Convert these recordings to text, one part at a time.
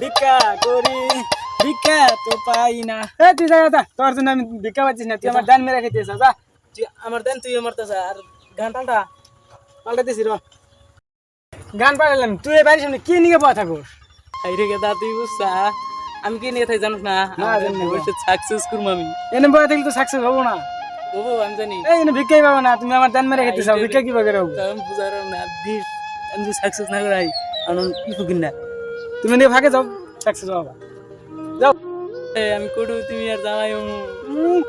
ভিক্ষা করি ভিক্ষা তো পাই না। তুই যা, তোর জন্য আমি ভিক্ষা পাচ্ছিস না, তুই আমার দান মেরে খেতেছ। যা তুই আমার দেন, তুই মারতেছ আর গান পাল্টা। পাল্টাতেছি র গান পাঠালাম। তুই এই বাড়ির সামনে কি নিয়ে বসা থাকোস? এই রে গেদা, তুই বুঝছা আমি কি নিয়ে থাকি জানিস না? জানি না। সাকসেস করবো আমি। এনে বসে থাকলে তো সাকসেস হবো না। ও আমি জানি। এই এনে ভিক্ষাই পাবো না, তুমি আমার দান মেরে খেতেছ। ভিক্ষা কি করে হবো? আমি বুঝার না দিস, আমি যদি সাকসেস না করাই আমি কি ফুকিন না। তুমি নিয়ে ভাগে যাও, সাকসেস হবা। যাও। আমি কটু, তুমি আর জামাই হমু।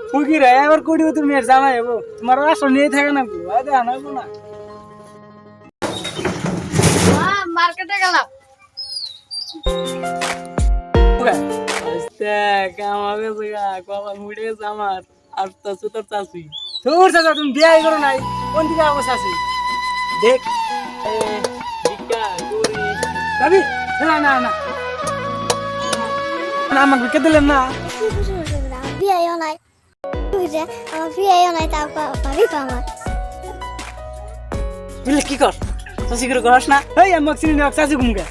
ফুকি রে, এবার করিও তুমি আর জামাই হবো? তোমার আসল নিয়ে থাকে না, আনাবো না। মার্কেটে গেলাম। আমার কাছে কপাল মুড়ে গেছে আমার। আর তো সুতোর চাষি তোর চাচা তুমি বিয়ে করো নাই, কোন দিকে অবস্থা আছে দেখ। ভিক্ষা করি। যাবি? না না না না, আমাকে ভিক্ষা দিলেন না। বিয়েও নাই, আমার বিয়েও নাই, তারপর ভাবি তো আমার। বুঝলে কি কর, চাষি করে করাস না। এই আমাকে চিনি না, চাচি ঘুমকে।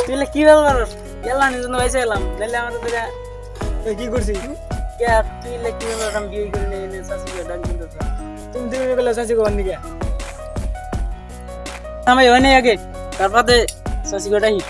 তুই কি বল করস? গেলাম নিজন্য ভাইসে এলাম, নাহলে আমাদের তোরা কি করছি? তুই কি বল আমি বিয়ে করে নিয়ে চাষি করে ডাক দিতে। তুমি তুমি বলে চাচি ঘুমান দিকে আমি হয় নাই আগে, তারপরে চাষি করে ডাকি।